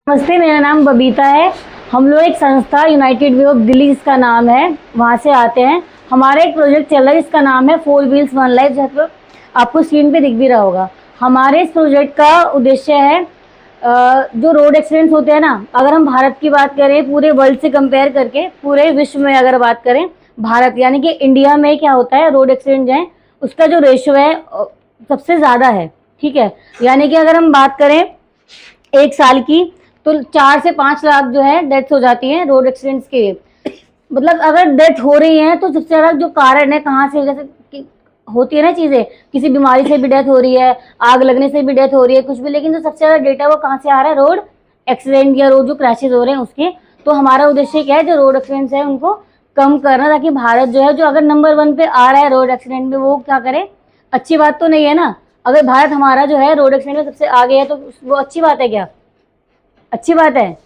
नमस्ते, मेरा नाम बबीता है। हम लोग एक संस्था यूनाइटेड वे ऑफ दिल्ली जिसका नाम है, वहाँ से आते हैं। हमारा एक प्रोजेक्ट चल रहा है जिसका नाम है 4 व्हील्स 1 लाइफ, जहाँ पर आपको स्क्रीन पे दिख भी रहा होगा। हमारे इस प्रोजेक्ट का उद्देश्य है जो रोड एक्सीडेंट्स होते हैं ना, अगर हम भारत की बात करें, पूरे वर्ल्ड से कंपेयर करके पूरे विश्व में अगर बात करें, भारत यानी कि इंडिया में क्या होता है, रोड एक्सीडेंट जो है उसका जो रेशियो है सबसे ज़्यादा है। ठीक है, यानी कि अगर हम बात करें एक साल की, तो 4 से 5 लाख जो है डेथ हो जाती है रोड एक्सीडेंट्स के। मतलब अगर डेथ हो रही है तो सबसे ज़्यादा जो कारण है कहाँ से, जैसे कि होती है ना चीज़ें, किसी बीमारी से भी डेथ हो रही है, आग लगने से भी डेथ हो रही है, कुछ भी, लेकिन जो सबसे ज़्यादा डेटा वो कहाँ से आ रहा है, रोड एक्सीडेंट या रोड जो क्रैशेज हो रहे हैं उसके। तो हमारा उद्देश्य क्या है, जो रोड एक्सीडेंट्स है उनको कम करना, ताकि भारत जो है, जो अगर नंबर 1 पे आ रहा है रोड एक्सीडेंट में, वो क्या करे। अच्छी बात तो नहीं है ना। अगर भारत हमारा जो है रोड एक्सीडेंट में सबसे आगे है तो वो अच्छी बात है क्या? अच्छी बात है।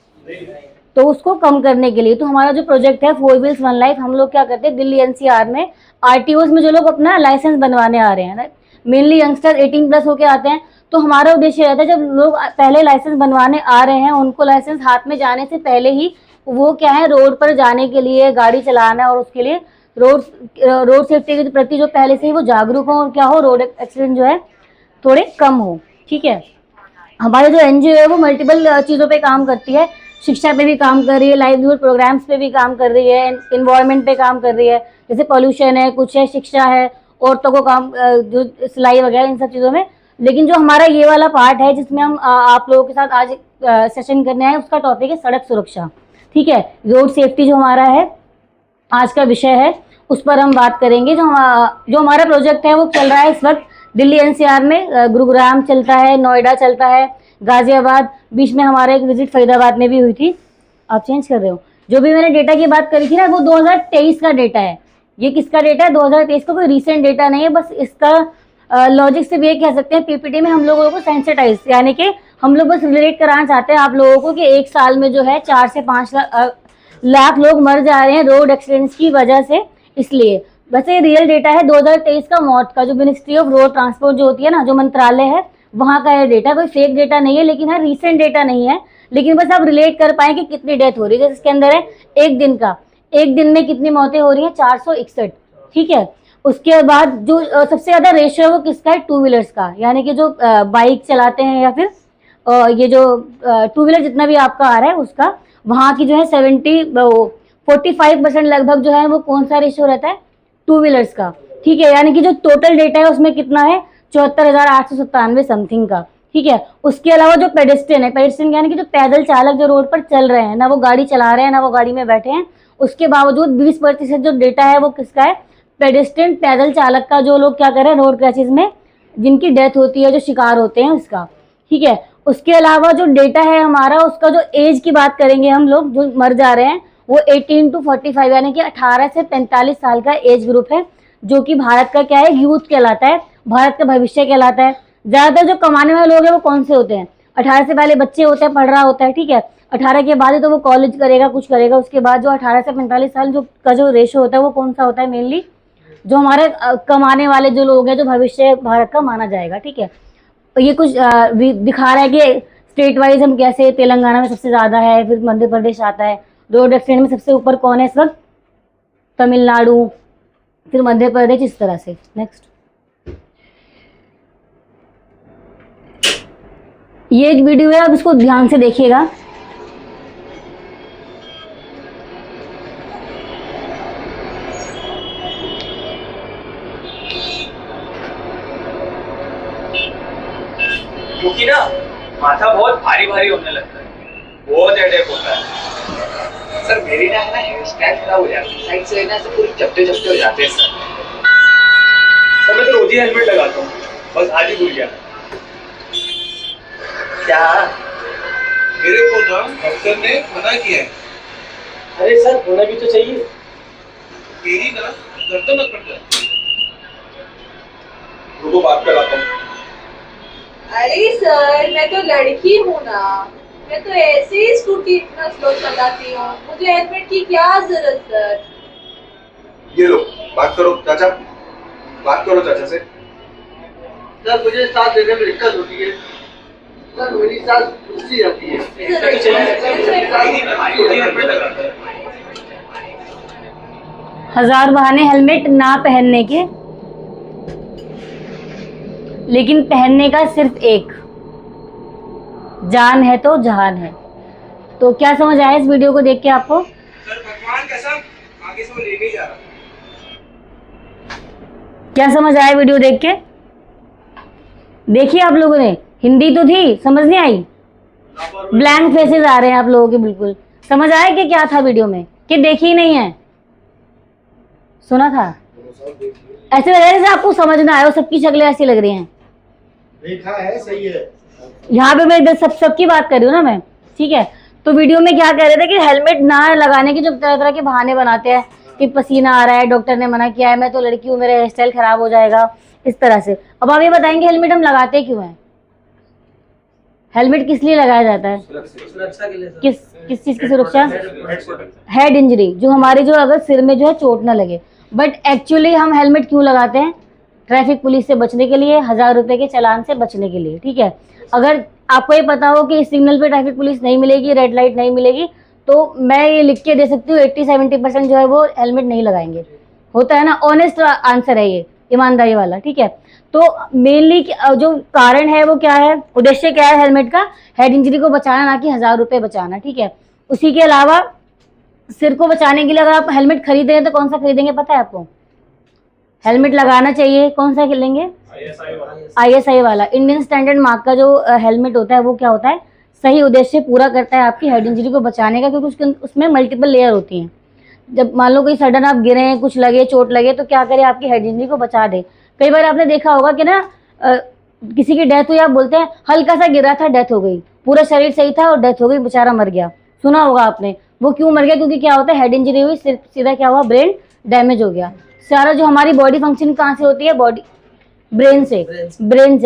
तो उसको कम करने के लिए तो हमारा जो प्रोजेक्ट है 4 व्हील्स 1 लाइफ, हम लोग क्या करते हैं, दिल्ली एनसीआर में आरटीओज में जो लोग अपना लाइसेंस बनवाने आ रहे हैं ना, मेनली यंगस्टर 18+ होके आते हैं। तो हमारा उद्देश्य रहता है, जब लोग पहले लाइसेंस बनवाने आ रहे हैं, उनको लाइसेंस हाथ में जाने से पहले ही वो क्या है, रोड पर जाने के लिए, गाड़ी चलाना, और उसके लिए रोड सेफ्टी के प्रति जो पहले से ही वो जागरूक हो, और क्या हो, रोड एक्सीडेंट जो है थोड़े कम हो। ठीक है, हमारे जो एनजीओ है वो मल्टीपल चीज़ों पे काम करती है। शिक्षा पे भी काम कर रही है, लाइवलीहुड प्रोग्राम्स पे भी काम कर रही है, इन्वायरमेंट पे काम कर रही है, जैसे पॉल्यूशन है, कुछ है, शिक्षा है, औरतों को काम, जो सिलाई वगैरह, इन सब चीज़ों में। लेकिन जो हमारा ये वाला पार्ट है जिसमें हम आप लोगों के साथ आज सेशन करने आए, उसका टॉपिक है सड़क सुरक्षा। ठीक है, रोड सेफ्टी जो हमारा है आज का विषय है, उस पर हम बात करेंगे। जो हमारा प्रोजेक्ट है वो चल रहा है इस वक्त दिल्ली एनसीआर में, गुरुग्राम चलता है, नोएडा चलता है, गाजियाबाद, बीच में हमारा एक विजिट फरीदाबाद में भी हुई थी। आप चेंज कर रहे हो। जो भी मैंने डेटा की बात करी थी ना, वो 2023 का डेटा है। ये किसका डेटा है? 2023 का, कोई रिसेंट डेटा नहीं है। बस इसका लॉजिक से भी ये कह सकते हैं, पीपीटी में हम लोगों को सेंसिटाइज, यानी कि हम लोग बस रिलेट कराना चाहते हैं आप लोगों को कि एक साल में जो है 4 से 5 लाख लोग मर जा रहे हैं रोड एक्सीडेंट्स की वजह से। इसलिए वैसे रियल डेटा है 2023 का मौत का, जो मिनिस्ट्री ऑफ रोड ट्रांसपोर्ट जो होती है ना, जो मंत्रालय है, वहाँ का ये डेटा, कोई फेक डेटा नहीं है, लेकिन हाँ रिसेंट डेटा नहीं है। लेकिन बस आप रिलेट कर पाए कि कितनी डेथ हो रही है। जैसे इसके अंदर है एक दिन का, एक दिन में कितनी मौतें हो रही हैं, 461। ठीक है, उसके बाद जो सबसे ज्यादा रेशियो है वो किसका है? 2 व्हीलर्स का, यानी कि जो बाइक चलाते हैं या फिर ये जो 2 व्हीलर जितना भी आपका आ रहा है उसका, वहाँ की जो है 45% लगभग जो है वो कौन सा रेशियो रहता है? 2 व्हीलर्स का। ठीक है, यानी कि जो टोटल डेटा है उसमें कितना है? 74,897 समथिंग का। ठीक है, उसके अलावा जो पेडेस्ट्रियन है, पेडेस्ट्रियन यानी कि जो पैदल चालक जो रोड पर चल रहे हैं, ना वो गाड़ी चला रहे हैं ना वो गाड़ी में बैठे हैं, उसके बावजूद 20% जो डेटा है वो किसका है? पेडेस्ट्रियन, पैदल चालक का, जो लोग क्या कर रहे हैं रोड क्रैशेज में जिनकी डेथ होती है, जो शिकार होते हैं उसका। ठीक है, उसके अलावा जो डेटा है हमारा, उसका जो एज की बात करेंगे हम लोग, जो मर जा रहे हैं, वो 18 to 45 यानी कि 18 से 45 साल का एज ग्रुप है, जो कि भारत का क्या है? यूथ कहलाता है, भारत का भविष्य कहलाता है। ज्यादातर जो कमाने वाले लोग हैं वो कौन से होते हैं? 18 से पहले बच्चे होते हैं, पढ़ रहा होता है। ठीक है, 18 के बाद ही तो वो कॉलेज करेगा, कुछ करेगा। उसके बाद जो 18 से 45 साल जो का जो रेशो होता है वो कौन सा होता है? मेनली जो हमारे कमाने वाले जो लोग हैं, जो भविष्य भारत का माना जाएगा। ठीक है, तो ये कुछ दिखा रहा है कि स्टेट वाइज हम कैसे, तेलंगाना में सबसे ज़्यादा है, फिर मध्य प्रदेश आता है। रोड एक्सीडेंट में सबसे ऊपर कौन है इस वक्त? तमिलनाडु, फिर मध्य प्रदेश, इस तरह से। नेक्स्ट, ये एक वीडियो है, आप इसको ध्यान से देखिएगा। क्योंकि ना माथा बहुत भारी भारी होने लगता है, बहुत हेडेक होता है। सर मेरी ना है ना हेयर स्टाइल खराब हो जाती है, साइड से ना सब पूरे चपटे चपटे हो जाते हैं सर। सर मैं तो रोज ही हेलमेट लगाता हूँ, बस आज ही भूल गया। क्या? मेरे को ना डॉक्टर ने मना किया है। अरे सर होना भी तो चाहिए। मेरी ना गर्दन अकड़ जाती है। रुको बात कराता हूँ। अरे सर मैं तो लड़की हूँ ना, मैं तो ऐसे ही स्कूटी इतना स्लो चलाती हूँ, मुझे हेलमेट की क्या जरूरत सर। ये लो बात करो चाचा, बात करो चाचा से। सर मुझे साथ देने में दिक्कत होती है। सर मेरी सास गुस्सी रहती है। हजार बहाने हेलमेट ना पहनने के, लेकिन पहनने का सिर्फ एक, जान है तो जहान है। तो क्या समझ आया इस वीडियो को देख के आपको? सर भगवान कसम आगे से वो लेके ही जा रहा। क्या समझ आया वीडियो देख के? देखिए आप लोगों ने, हिंदी तो थी, समझ नहीं आई, ब्लैंक फेसेस आ रहे हैं आप लोगों के। बिल्कुल समझ आया कि क्या था वीडियो में, कि देखी ही नहीं है, सुना था? ऐसे लग रहा है जैसे आपको समझ ना आया हो, सबकी शक्लें ऐसी लग रही हैं। देखा है, सही है। यहाँ पे मैं इधर सबकी बात कर रही हूँ ना मैं, ठीक है? तो वीडियो में क्या कह रहे थे कि हेलमेट ना लगाने के जो तरह तरह के बहाने बनाते हैं कि पसीना आ रहा है, डॉक्टर ने मना किया है, मैं तो लड़की हूँ, मेरा हेयर स्टाइल खराब हो जाएगा, इस तरह से। अब आप ये बताएंगे हेलमेट हम लगाते क्यों हैं? हेलमेट किस लिए लगाया जाता है? सुरक्षा के लिए सर। किस चीज की सुरक्षा? हेड इंजरी, जो हमारे जो अगर सिर में जो है चोट ना लगे। बट एक्चुअली हम हेलमेट क्यों लगाते हैं? ट्रैफिक पुलिस से बचने के लिए, 1000 रुपए के चालान से बचने के लिए, ठीक है? अगर आपको ये पता हो कि इस सिग्नल पे ट्रैफिक पुलिस नहीं मिलेगी, रेड लाइट नहीं मिलेगी, तो मैं ये लिख के दे सकती हूँ 80-70% जो है वो हेलमेट नहीं लगाएंगे। होता है ना, ऑनेस्ट आंसर है ये, ईमानदारी वाला, ठीक है? तो मेनली जो कारण है वो क्या है, उद्देश्य क्या है हेलमेट का? हेड इंजरी को बचाना, ना कि 1000 रुपए बचाना, ठीक है? उसी के अलावा सिर को बचाने के लिए अगर आप हेलमेट खरीद रहे हैं तो कौन सा खरीदेंगे पता है आपको? हेलमेट लगाना चाहिए, कौन सा लेंगे? ISI वाला, इंडियन स्टैंडर्ड मार्क का जो हेलमेट होता है वो क्या होता है, सही उद्देश्य पूरा करता है आपकी हेड इंजरी को बचाने का, क्योंकि उसमें मल्टीपल लेयर होती हैं। जब मान लो कोई सडन आप गिरे हैं, कुछ लगे, चोट लगे, तो क्या करे, आपकी हेड इंजरी को बचा दे। कई बार आपने देखा होगा कि ना किसी की डेथ हुई, आप बोलते हैं हल्का सा गिरा था, डेथ हो गई, पूरा शरीर सही था और डेथ हो गई, बेचारा मर गया। सुना होगा आपने। वो क्यों मर गया? क्योंकि क्या होता है, हेड इंजरी हुई, सीधा क्या हुआ, ब्रेन डैमेज हो गया। सारा जो हमारी बॉडी फंक्शन कहाँ से होती है, बॉडी ब्रेन से।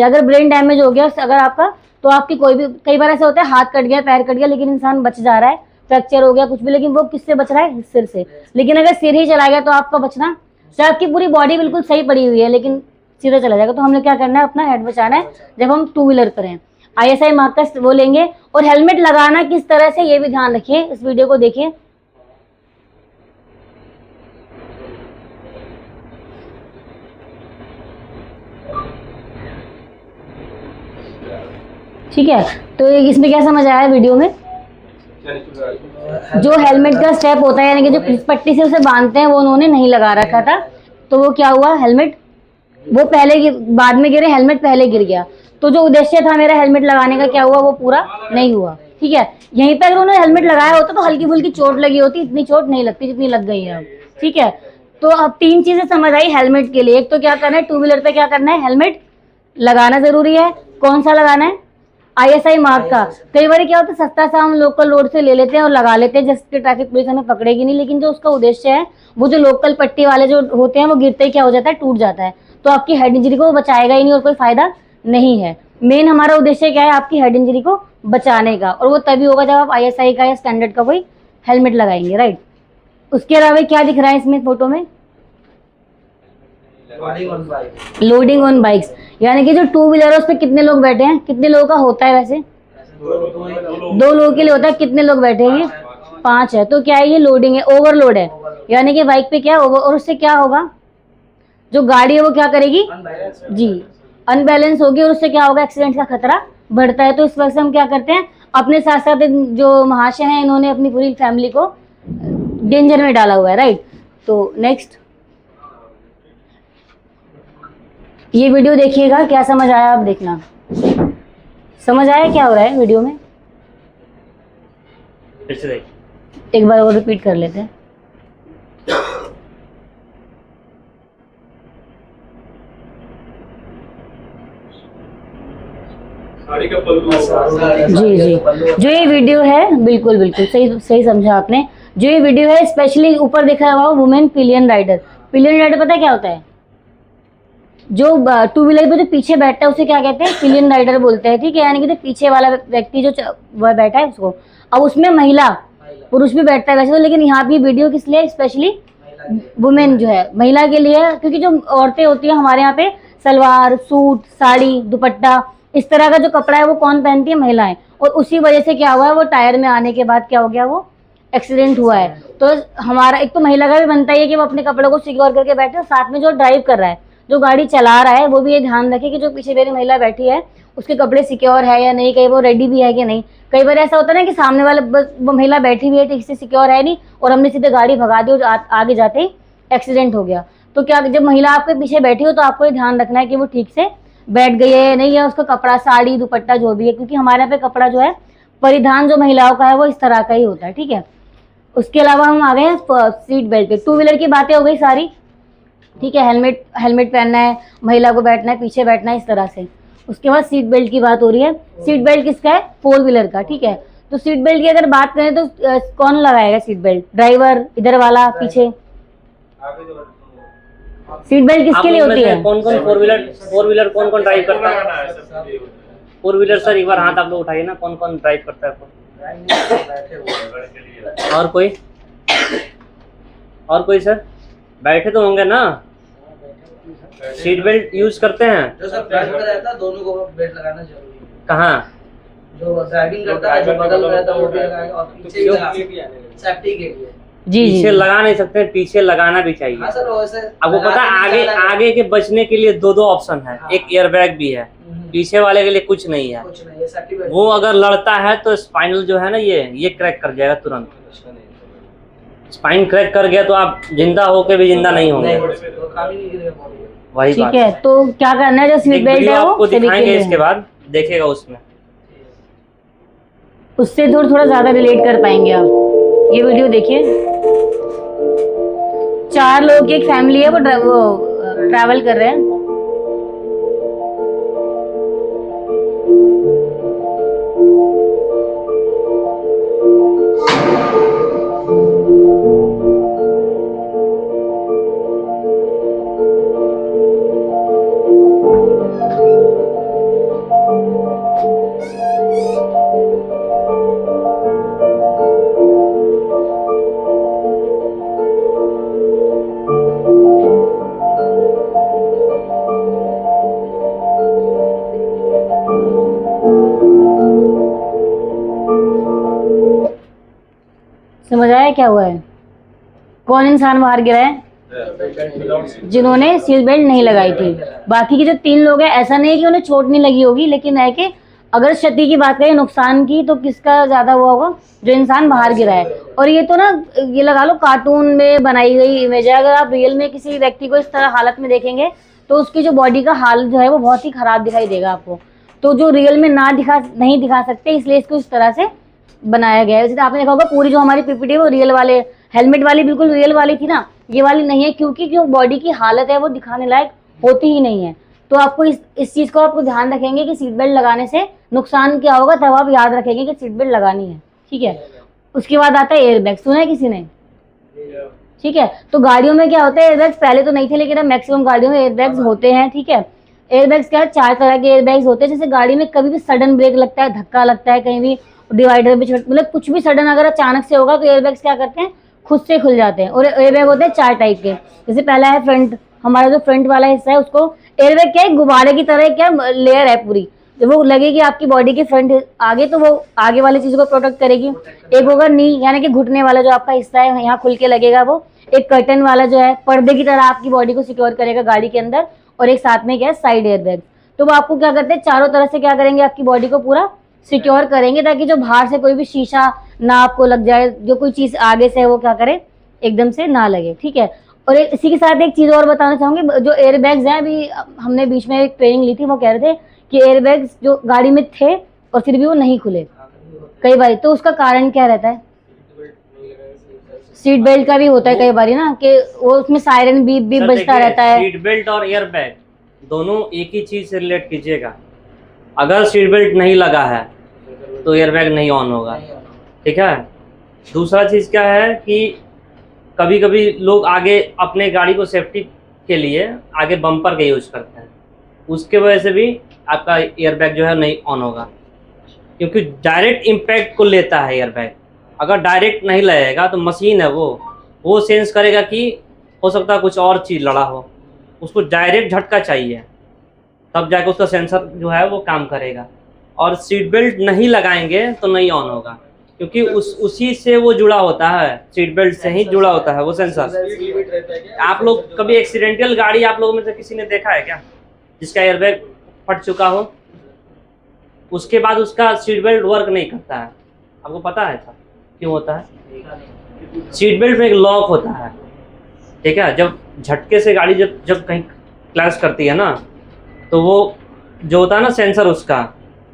अगर ब्रेन डैमेज हो गया अगर आपका, तो आपकी कोई भी, कई बार ऐसा होता है हाथ कट गया, पैर कट गया, लेकिन इंसान बच जा रहा है, फ्रैक्चर हो गया कुछ भी, लेकिन वो किससे बच रहा है, सिर से। लेकिन अगर सिर ही चला गया तो आपका बचना, चाहे आपकी पूरी बॉडी बिल्कुल सही पड़ी हुई है लेकिन सीधा चला जाएगा। तो हमने क्या करना है, अपना हेड बचाना है जब हम 2 व्हीलर पर हैं। ISI मार्क का वो लेंगे। और हेलमेट लगाना किस तरह से, ये भी ध्यान रखिए, इस वीडियो को देखिए। ठीक है, तो इसमें क्या समझ आया वीडियो में? जो हेलमेट का स्टेप होता है, यानी कि जो पुलिस पट्टी से उसे बांधते हैं, वो उन्होंने नहीं लगा रखा था। तो वो क्या हुआ, हेलमेट वो पहले बाद में गिरे, हेलमेट पहले गिर गया। तो जो उद्देश्य था मेरा हेलमेट लगाने का, क्या हुआ, वो पूरा नहीं हुआ। ठीक है, यहीं पे अगर उन्होंने हेलमेट लगाया होता तो हल्की फुल्की चोट लगी होती, इतनी चोट नहीं लगती जितनी लग गई है अब। ठीक है, तो अब 3 चीजें समझ आई हेलमेट के लिए। एक तो क्या करना है, 2 व्हीलर पे क्या करना है, हेलमेट लगाना जरूरी है। कौन सा लगाना है, ISI मार्क का। कई बार क्या होता है, सस्ता सा हम लोकल रोड से ले लेते हैं और लगा लेते हैं, जिससे ट्रैफिक पुलिस हमें पकड़ेगी नहीं। लेकिन जो उसका उद्देश्य है, वो जो लोकल पट्टी वाले जो होते हैं, वो गिरते ही क्या हो जाता है, टूट जाता है। तो आपकी हेड इंजरी को बचाएगा ही नहीं और कोई फायदा नहीं है। मेन हमारा उद्देश्य क्या है, आपकी हेड इंजरी को बचाने का, और वो तभी होगा जब आप ISI का या स्टैंडर्ड का कोई हेलमेट लगाएंगे, राइट। उसके अलावा क्या दिख रहा है इसमें फोटो में, लोडिंग ऑन बाइक्स, यानी कि जो 2 व्हीलर है उस पर कितने लोग बैठे हैं, कितने लोगों का होता है वैसे, 2 लोगों के लिए होता है। कितने लोग बैठे हैं, 5 है। तो क्या है, ये लोडिंग है, ओवरलोड है, यानी कि बाइक पे क्या ओवर, और उससे क्या होगा, जो गाड़ी है वो क्या करेगी जी, अनबैलेंस होगी, और उससे क्या होगा, एक्सीडेंट का खतरा बढ़ता है। तो इस वजह से हम क्या करते हैं, अपने साथ साथ जो महाशय हैं, इन्होंने अपनी पूरी फैमिली को डेंजर में डाला हुआ है, राइट। तो नेक्स्ट ये वीडियो देखिएगा, क्या समझ आया आप देखना। समझ आया क्या हो रहा है वीडियो में, एक बार और रिपीट कर लेते हैं। साड़ी का पल्लू, जी जी, जो ये वीडियो है, बिल्कुल बिल्कुल सही सही समझा आपने। जो ये वीडियो है, स्पेशली ऊपर दिखा हुआ women pillion rider. Pillion rider पता है क्या होता है, जो 2 व्हीलर पे जो पीछे बैठता है उसे क्या कहते हैं, पिलियन राइडर बोलते हैं। ठीक है, यानी कि जो पीछे वाला व्यक्ति जो वह बैठा है उसको। अब उसमें महिला पुरुष भी बैठता है वैसे तो, लेकिन यहाँ भी वीडियो किस लिए, स्पेशली वुमेन जो है, महिला के लिए, क्योंकि जो औरतें होती हैं हमारे यहाँ पे सलवार सूट साड़ी दुपट्टा इस तरह का जो कपड़ा है वो कौन पहनती है? महिलाएं। और उसी वजह से क्या हुआ है, वो टायर में आने के बाद क्या हो गया, वो एक्सीडेंट हुआ है। तो हमारा एक तो महिला का भी बनता ही है कि वो अपने कपड़ों को सिक्योर करके बैठे, और साथ में जो ड्राइव कर रहा है, जो गाड़ी चला रहा है, वो भी ये ध्यान रखे कि जो पीछे मेरी महिला बैठी है उसके कपड़े सिक्योर है या नहीं, कहीं वो रेडी भी है कि नहीं। कई बार ऐसा होता है ना कि सामने वाले बस वो महिला बैठी हुई है ठीक से सिक्योर है नहीं, और हमने सीधे गाड़ी भगा दी और आगे जाते ही एक्सीडेंट हो गया। तो क्या जब महिला आपके पीछे बैठी हो तो आपको ये ध्यान रखना है कि वो ठीक से बैठ गई है या नहीं, है उसका कपड़ा, साड़ी, दुपट्टा जो भी है, क्योंकि हमारे यहाँ पे कपड़ा जो है, परिधान जो महिलाओं का है वो इस तरह का ही होता है, ठीक है। उसके अलावा हम आ गए हैं सीट बेल्ट पे। टू व्हीलर की बातें हो गई सारी, ठीक है। हेलमेट पहनना है, महिला को बैठना है, पीछे बैठना है, इस तरह से। उसके बाद सीट बेल्ट की बात हो रही है। सीट बेल्ट किसका है? फोर व्हीलर का, ठीक है। तो सीट बेल्ट की अगर बात करें तो कौन लगाएगा सीट बेल्ट? ड्राइवर, इधर वाला, पीछे। सीट बेल्ट किसके लिए होती है? कौन कौन फोर व्हीलर कौन कौन ड्राइव करता है? फोर व्हीलर सर एक बार हाथ आप लोग उठाइए ना, कौन कौन ड्राइव करता है? और कोई सर? बैठे तो होंगे ना। सीट बेल्ट यूज करते हैं? जो सब ड्राइव में रहता है दोनों को बेल्ट लगाना जरूरी है। कहाँ? जो ड्राइविंग करता है, जो बगल में रहता है वो भी लगाएगा, और पीछे भी लगा सेफ्टी के लिए। जी पीछे लगा नहीं सकते, पीछे लगाना भी चाहिए। हाँ सर, वैसे आपको पता है आगे के बचने के लिए दो ऑप्शन है। हाँ। एक एयरबैग भी है, पीछे वाले के लिए कुछ नहीं है। कुछ नहीं है, सेफ्टी बेल्ट। वो अगर लड़ता है तो स्पाइनल जो है ना, ये क्रैक कर जाएगा तुरंत। स्पाइन क्रैक कर गया तो आप जिंदा होके भी जिंदा नहीं होंगे। तो काम ही नहीं गिरेगा बॉडी। वही ठीक बात है। तो क्या करना है, जो सीट एक बेल्ट वीडियो है वो आपको सभी के दिखाएंगे, लिए इसके है। बाद देखेगा उसमें। उससे थोड़ा ज्यादा रिलेट कर पाएंगे आप। ये वीडियो देखिए। 4 लोगों की एक फैमिली है, वो ट्रैवल कर रहे हैं। समझ आया क्या हुआ है? कौन इंसान बाहर गिरा है? जिन्होंने सीट बेल्ट नहीं लगाई थी। बाकी के जो 3 लोग हैं, ऐसा नहीं है कि उन्हें चोट नहीं लगी होगी, लेकिन है कि अगर क्षति की बात करें, नुकसान की, तो किसका ज्यादा हुआ होगा? जो इंसान बाहर गिरा है। और ये तो ना, ये लगा लो कार्टून में बनाई गई इमेज है। अगर आप रियल में किसी व्यक्ति को इस तरह हालत में देखेंगे तो उसकी जो बॉडी का हाल जो है वो बहुत ही खराब दिखाई देगा आपको। तो जो रियल में नहीं दिखा सकते, इसलिए इसको इस तरह से बनाया गया है। जैसे आपने देखा होगा, पूरी जो हमारी पीपीटी है वो रियल वाले, हेलमेट वाली बिल्कुल रियल वाली थी ना, ये वाली नहीं है, क्योंकि जो बॉडी की हालत है वो दिखाने लायक होती ही नहीं है। तो आपको इस चीज को आपको ध्यान रखेंगे कि सीट बेल्ट लगाने से नुकसान क्या होगा, तब आप याद रखेंगे कि सीट बेल्ट लगानी है, ठीक है। उसके बाद आता है एयरबैग। सुना है किसी ने? ठीक है। तो गाड़ियों में क्या होता है, एयरबैग्स पहले तो नहीं थे, लेकिन अब मैक्सिमम गाड़ियों में एयरबैग्स होते हैं, ठीक है। एयरबैग्स क्या है, 4 तरह के एयरबैग्स होते हैं। जैसे गाड़ी में कभी भी सडन ब्रेक लगता है, धक्का लगता है, कहीं भी डिवाइडर पे मतलब कुछ भी सडन अगर अचानक से होगा तो एयरबैग्स क्या करते हैं, खुद से खुल जाते हैं। और एयरबैग होते हैं 4 टाइप के। जैसे पहला है फ्रंट, हमारा जो फ्रंट वाला हिस्सा है उसको एयरबैग क्या है, गुब्बारे की तरह क्या लेयर है पूरी, जब वो लगेगी आपकी बॉडी के फ्रंट आगे तो वो आगे वाली चीज को प्रोटेक्ट करेगी। एक होगा नी, यानी कि घुटने वाला जो आपका हिस्सा है यहाँ खुल के लगेगा वो। एक कर्टन वाला जो है पर्दे की तरह आपकी बॉडी को सिक्योर करेगा गाड़ी के अंदर। और एक साथ में क्या है, साइड एयरबैग। तो वो आपको क्या करते हैं, चारों तरह से क्या करेंगे, आपकी बॉडी को पूरा सिक्योर करेंगे, ताकि जो बाहर से कोई भी शीशा ना आपको लग जाए, जो कोई चीज आगे से है वो क्या करे, एकदम से ना लगे, ठीक है। और इसी के साथ एक चीज और बताना चाहूंगी, जो एयरबैग्स हैं, अभी हमने बीच में एक ट्रेनिंग ली थी, वो कह रहे थे कि एयरबैग्स जो गाड़ी में थे और फिर भी वो नहीं खुले कई बार। तो उसका कारण क्या रहता है, सीट बेल्ट का भी होता है कई बार ना, कि वो उसमें सायरन बीप बीप बजता रहता है। सीट बेल्ट और एयरबैग दोनों एक ही चीज से रिलेट कीजिएगा। अगर सीट बेल्ट नहीं लगा है तो एयरबैग नहीं ऑन होगा, ठीक है। दूसरा चीज़ क्या है कि कभी कभी लोग आगे अपने गाड़ी को सेफ्टी के लिए आगे बम्पर का यूज करते हैं, उसके वजह से भी आपका एयरबैग जो है नहीं ऑन होगा, क्योंकि डायरेक्ट इम्पैक्ट को लेता है एयरबैग। अगर डायरेक्ट नहीं लगेगा तो मशीन है वो सेंस करेगा कि हो सकता है कुछ और चीज़ लड़ा हो, उसको डायरेक्ट झटका चाहिए, तब जाके उसका सेंसर जो है वो काम करेगा। और सीट बेल्ट नहीं लगाएंगे तो नहीं ऑन होगा, क्योंकि उसी से वो जुड़ा होता है, सीट बेल्ट से ही जुड़ा होता है वो सेंसर। आप लोग कभी एक्सीडेंटल गाड़ी आप लोगों में से किसी ने देखा है क्या जिसका एयरबैग फट चुका हो, उसके बाद उसका सीट बेल्ट वर्क नहीं करता है? आपको पता है ऐसा क्यों होता है? सीट बेल्ट में एक लॉक होता है, ठीक है। जब झटके से गाड़ी जब कहीं क्लैश करती है ना, तो वो जो होता है ना सेंसर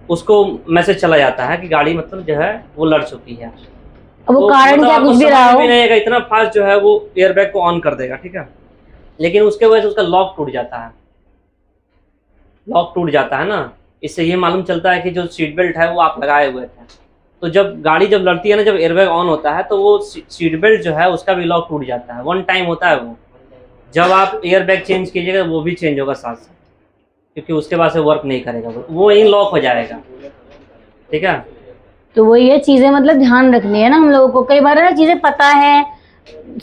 उसको मैसेज चला जाता है कि गाड़ी मतलब जो है वो लड़ चुकी है। अब वो तो कारण मतलब क्या आपको कुछ भी समझ रहा हो, भी नहीं आएगा, इतना फास्ट जो है वो एयरबैग को ऑन कर देगा, ठीक है। लेकिन उसके वजह से उसका लॉक टूट जाता है, लॉक टूट जाता है ना, इससे ये मालूम चलता है कि जो सीट बेल्ट है वो आप लगाए हुए थे। तो जब गाड़ी जब लड़ती है ना, जब एयरबैग ऑन होता है तो वो सीट बेल्ट जो है उसका भी लॉक टूट जाता है। वन टाइम होता है वो, जब आप एयरबैग चेंज कीजिएगा वो भी चेंज होगा साथ साथ, क्योंकि उसके बाद से वर्क नहीं करेगा, वो यही लॉक हो जाएगा, ठीक है। तो वो ये चीजें मतलब ध्यान रखनी है ना हम लोगों को। कई बार है ना चीजें पता है,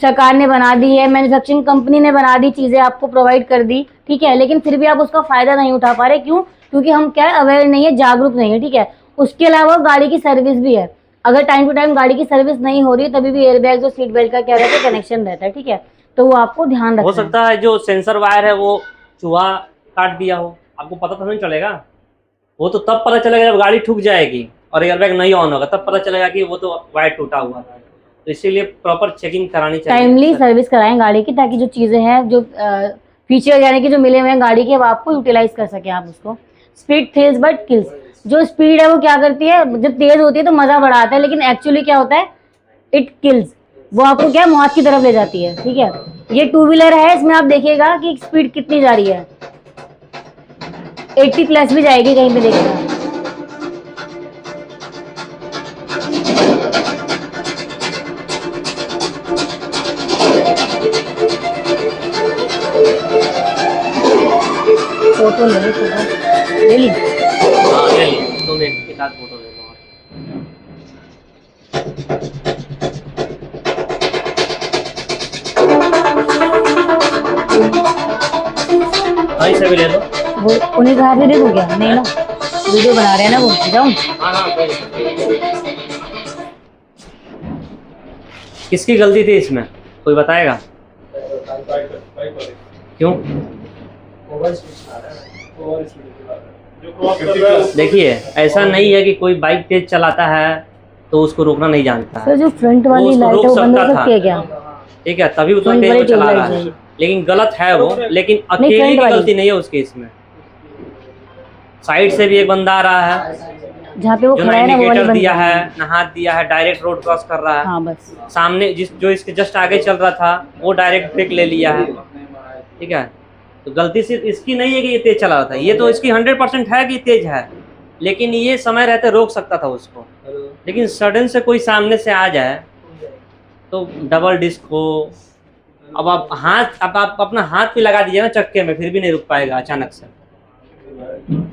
सरकार ने बना दी है, मैन्युफैक्चरिंग कंपनी ने बना दी, चीजें आपको प्रोवाइड कर दी, ठीक है, लेकिन फिर भी आप उसका फायदा नहीं उठा पा रहे। क्यों? क्योंकि हम क्या अवेयर नहीं है, जागरूक नहीं है, ठीक है। उसके अलावा गाड़ी की सर्विस भी है, अगर टाइम टू टाइम गाड़ी की सर्विस नहीं हो रही है तभी भी एयरबैग और सीट बेल्ट का क्या रहता है, कनेक्शन रहता है, ठीक है। तो वो आपको ध्यान रखना हो सकता है जो सेंसर वायर है वो चूहा काट दिया हो, आपको पता तो नहीं चलेगा। वो तो तब पता चलेगा जब गाड़ी ठुक जाएगी और एयरबैग नहीं ऑन होगा, तब पता चलेगा कि वो तो वायर टूटा हुआ था। तो इसीलिए प्रॉपर चेकिंग करानी चाहिए, टाइमली सर्विस कराएं गाड़ी की, ताकि जो चीजें हैं, जो फीचर यानी कि जो मिले हुए हैं गाड़ी के, वो आपको यूटिलाइज कर सके आप उसको। Speed thrills but kills. जो स्पीड है वो क्या करती है, जब तेज होती है तो मजा बढ़ाता है, लेकिन एक्चुअली क्या होता है, इट किल्स। वो आपको क्या मौत की तरफ ले जाती है, ठीक है। ये टू व्हीलर है, इसमें आप देखिएगा कि स्पीड कितनी जा रही है, 80 प्लस भी जाएगी कहीं पे देखिएगा। फोटो ले ली, फोटो ले ली। हाँ ले ली, 2 मिनट के साथ फोटो ले लो। हाँ इसे भी ले लो। वो उन्हें कहा दे दो क्या? नहीं ना, वीडियो बना रहे हैं ना वो, जाऊँ। हाँ किसकी गलती थी इसमें, कोई बताएगा? क्यों? देखिए ऐसा नहीं है कि कोई बाइक तेज चलाता है तो उसको रोकना नहीं जानता है। सर जो फ्रंट वाली उसको लाइट है वो रोक बंद हो सकता सकती है था। क्या? ठीक है, तभी उतना फ्रंट तेज वो वाली चला ट्यूबलाइट रहा है, है। लेकिन गलत है वो, लेकिन अकेले फ्रंट की वाली। गलती नहीं है उसकी इसमें। साइड से भी एक बंदा आ रहा है जहाँ पे वो जो खड़ा है ना, वो वाली इंडिकेटर बंद दिया कर है, दीजिए। ना हाथ दिया है, डायरेक्ट रोड क्रॉस कर रहा है। हाँ बस। सामने जो इसके जस्ट आगे चल रहा था वो डायरेक्ट ब्रेक ले लिया है, ठीक है। तो गलती सिर्फ इसकी नहीं है कि ये तेज चला रहा था, ये तो इसकी 100% है कि तेज है, लेकिन ये समय रहते रोक सकता था उसको। लेकिन सडन से कोई सामने से आ जाए तो डबल डिस्क हो, अब आप अपना हाथ भी लगा दीजिए ना चक्के में, फिर भी नहीं रुक पाएगा अचानक से,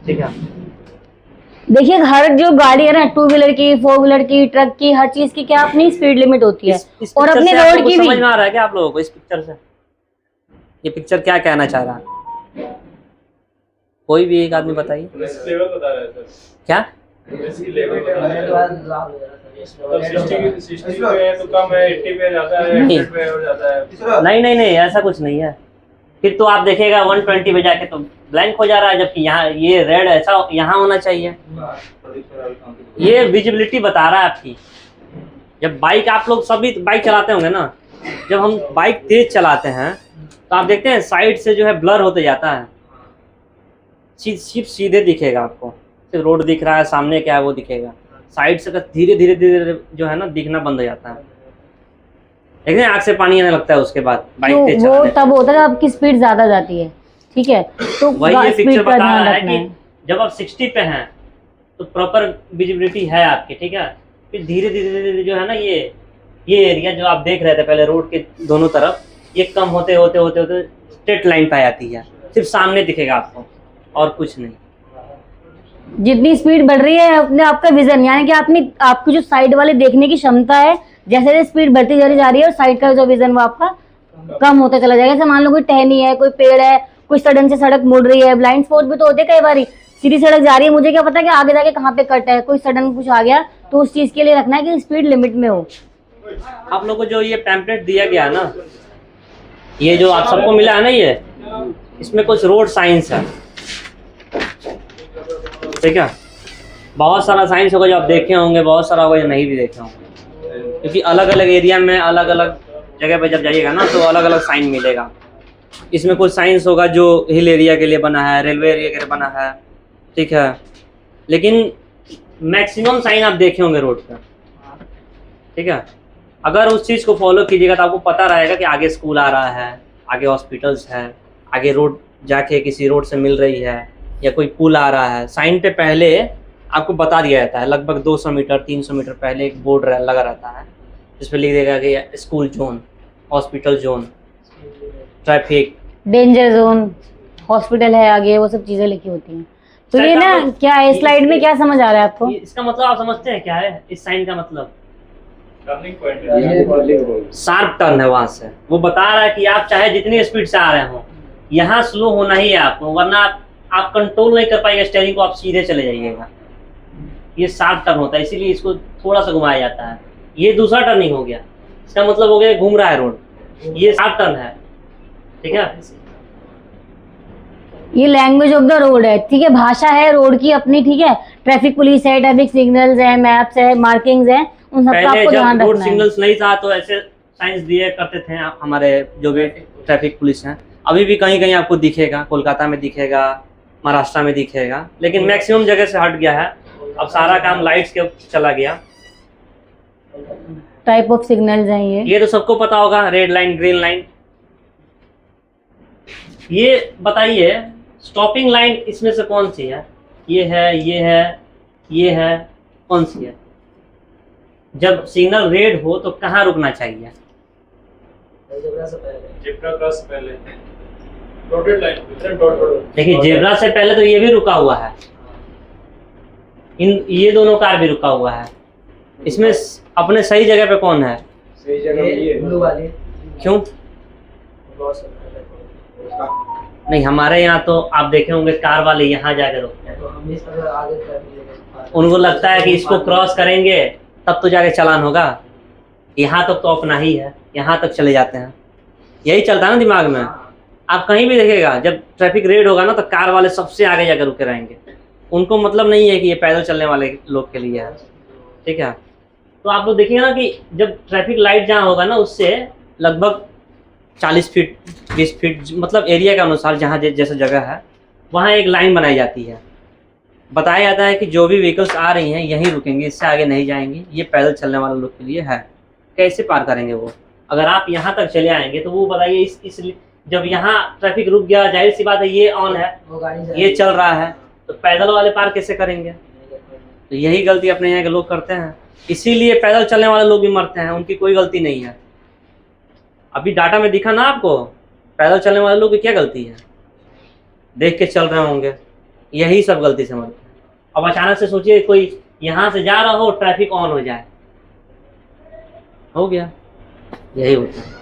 ठीक है। देखिए हर जो गाड़ी है ना, टू व्हीलर की, फोर व्हीलर की, ट्रक की, हर चीज की क्या अपनी स्पीड लिमिट होती है, इस और पिक्चर अपने से आप रोड लोगों की को भी। समझ में आ रहा है क्या आप लोगों को इस पिक्चर से? ये पिक्चर क्या कहना चाह रहा है, कोई भी एक आदमी बताइए। लेवल बता रहा है सर, क्या? इसकी लेवल बता रहा है। 60 पे है तो कम है, 80 पे जाता है, 100 पे हो जाता है। नहीं ऐसा कुछ नहीं है। फिर तो आप देखेगा 120 पे जाके तो ब्लैंक हो जा रहा है, जबकि यहाँ ये रेड ऐसा यहाँ होना चाहिए। ये विजिबिलिटी बता रहा है आपकी। जब बाइक, आप लोग सभी बाइक चलाते होंगे ना, जब हम बाइक तेज चलाते हैं तो आप देखते हैं साइड से जो है ब्लर होते जाता है, सिर्फ सीधे दिखेगा आपको, सिर्फ रोड दिख रहा है, सामने क्या है वो दिखेगा। साइड से धीरे धीरे जो है ना दिखना बंद हो जाता है, देखते हैं आँख से पानी आने लगता है उसके बाद बाइक तो तेज वो चलाने। तब होता है जब आपकी स्पीड ज्यादा जाती है, ठीक है। तो वही ये पिक्चर स्पीड का बता ध्यान रहा है रखना कि है। जब आप 60 पे हैं तो प्रॉपर विजिबिलिटी है आपकी, ठीक है। फिर धीरे धीरे जो है ना ये एरिया जो आप देख रहे थे पहले रोड के दोनों तरफ, ये कम होते होते स्ट्रेट लाइन पे आती है, सिर्फ सामने दिखेगा आपको और कुछ नहीं। जितनी स्पीड बढ़ रही है अपने आपका विजन, यानी कि आपकी जो साइड वाले देखने की क्षमता है, जैसे जैसे स्पीड बढ़ती जा रही है और साइड का जो विजन वो आपका कम होता चला जाएगा। जैसे मान लो कोई टहनी है, कोई पेड़ है, कोई सडन से सड़क मुड़ रही है, ब्लाइंड स्पॉट भी तो होते हैं कई बार, सीधी सड़क जा रही है, मुझे क्या पता कि आगे जाके कहाँ पे कट है, कोई सडन कुछ आ गया, तो उस चीज के लिए रखना है कि स्पीड लिमिट में हो। आप लोगों को जो ये पैम्पलेट दिया गया है ना, ये जो आप सबको मिला है ना, ये इसमें कुछ रोड साइंस है, ठीक है। बहुत सारा साइंस होगा जो आप देखे होंगे, बहुत सारा होगा जो नहीं भी देखे होंगे, क्योंकि अलग अलग एरिया में अलग अलग जगह पे जब जाइएगा ना तो अलग अलग साइन मिलेगा। इसमें कुछ साइंस होगा जो हिल एरिया के लिए बना है, रेलवे एरिया के लिए बना है, ठीक है। लेकिन मैक्सिमम साइन आप देखे होंगे रोड पर, ठीक है। अगर उस चीज़ को फॉलो कीजिएगा तो आपको पता रहेगा कि आगे स्कूल आ रहा है, आगे हॉस्पिटल्स है, आगे रोड जाके किसी रोड से मिल रही है, या कोई पुल आ रहा है। साइन पे पहले आपको बता दिया जाता है, लगभग 200 मीटर 300 मीटर पहले एक बोर्ड लगा रहता है जिस पर लिख देगा कि school zone, hospital zone, traffic, danger zone, hospital है आगे, वो सब चीजें लिखी होती हैं। तो ये ना क्या है, स्लाइड में क्या समझ आ रहा है आपको? इसका मतलब आप समझते हैं क्या है इस साइन का मतलब? टर्निंग पॉइंट, शार्प टर्न है। वहां से वो बता रहा है कि आप चाहे जितनी स्पीड से आ रहे हो, यहाँ स्लो होना ही है आपको, वरना आप कंट्रोल नहीं कर पाएंगे स्टीयरिंग को, आप सीधे चले जाइएगा। ये शार्प टर्न होता है, इसीलिए इसको थोड़ा सा घुमाया जाता है। ये दूसरा टर्निंग हो गया, इसका मतलब हो गया घूम रहा है रोड, ये शार्प टर्न है, ठीक है। ये लैंग्वेज ऑफ द रोड है, ठीक है, भाषा है रोड की अपनी, ठीक है। ट्रैफिक पुलिस है, ट्रैफिक सिग्नल्स है, मैप्स है, मार्किंग्स है, उन सबका पहले आपको ध्यान जब रोड रखना है। सिग्नल्स नहीं था तो ऐसे साइंस दिए करते थे हमारे जो भी ट्रैफिक पुलिस हैं। अभी भी कहीं कहीं आपको दिखेगा, कोलकाता में दिखेगा, महाराष्ट्र में दिखेगा, लेकिन मैक्सिमम जगह से हट गया है। अब सारा काम लाइट्स के चला गया। टाइप ऑफ सिग्नल्स हैं ये तो सबको पता होगा, रेड लाइन, ग्रीन लाइन। ये बताइए स्टॉपिंग लाइन इसमें से कौन सी है? ये है, ये है, ये है, कौन सी है? जब सिग्नल रेड हो तो कहाँ रुकना चाहिए? जेब्रा क्रॉस से पहले, डॉटेड लाइन, देखिए जेब्रा से पहले तो ये भी रुका हुआ है, ये दोनों कार भी रुका हुआ है। इसमें अपने सही जगह पे कौन है? सही जगह ये ब्लू वाली क्यों नहीं? हमारे यहाँ तो आप देखे होंगे कार वाले यहाँ जाके रुकते हैं, तो हम इस तरह आगे ट्रैफिक उनको लगता है कि इसको क्रॉस करेंगे तब तो जाके चालान होगा, यहाँ तक तो अपना ही है, यहाँ तक चले जाते हैं। यही चलता है ना दिमाग में। आप कहीं भी देखेगा जब ट्रैफिक रेड होगा ना तो कार वाले सबसे आगे जाकर रुके रहेंगे, उनको मतलब नहीं है कि ये पैदल चलने वाले लोग के लिए है, ठीक है। तो आप लोग देखिएगा ना कि जब ट्रैफिक लाइट जहाँ होगा ना उससे लगभग 40 फीट 20 फीट, मतलब एरिया के अनुसार जहाँ जैसा जगह है वहाँ एक लाइन बनाई जाती है। बताया जाता है कि जो भी व्हीकल्स आ रही हैं यहीं रुकेंगे, इससे आगे नहीं जाएंगे, ये पैदल चलने वाले लोग के लिए है। कैसे पार करेंगे वो? अगर आप यहाँ तक चले आएंगे तो वो बताइए इस जब यहाँ ट्रैफिक रुक गया, जाहिर सी बात है ये ऑन है, वो गाड़ी ये चल रहा है, तो पैदल वाले पार कैसे करेंगे? तो यही गलती अपने यहाँ के लोग करते हैं, इसीलिए पैदल चलने वाले लोग भी मरते हैं, उनकी कोई गलती नहीं है। अभी डाटा में दिखा ना आपको, पैदल चलने वाले लोग की क्या गलती है? देख के चल रहे होंगे, यही सब गलती से मरते हैं। अब अचानक से सोचिए कोई यहाँ से जा रहा हो, ट्रैफिक ऑन हो जाए, हो गया, यही होता है।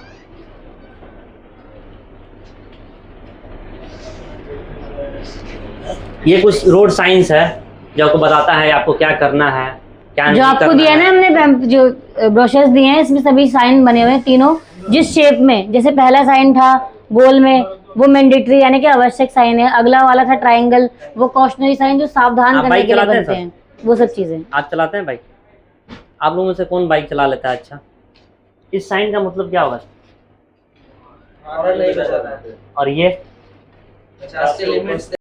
ये कुछ रोड साइंस है जो आपको बताता है आपको क्या करना है, क्या जो नहीं आपको करना दिया है ना हमने, जो ब्रोशर्स दिए हैं इसमें सभी साइन बने हुए हैं तीनों, जिस शेप में, जैसे पहला साइन था गोल में, वो मैंडेटरी यानी कि आवश्यक साइन है, अगला वाला था ट्रायंगल, वो कॉशनरी साइन जो सावधान आप करने बाइक के लिए चलाते हैं बनते हैं, वो सब चीजें। आप चलाते हैं बाइक? आप लोगों में से कौन बाइक चला लेता है? अच्छा, इस साइन का मतलब क्या होगा? और नहीं बचाता है, और ये 50 के लिमिट्स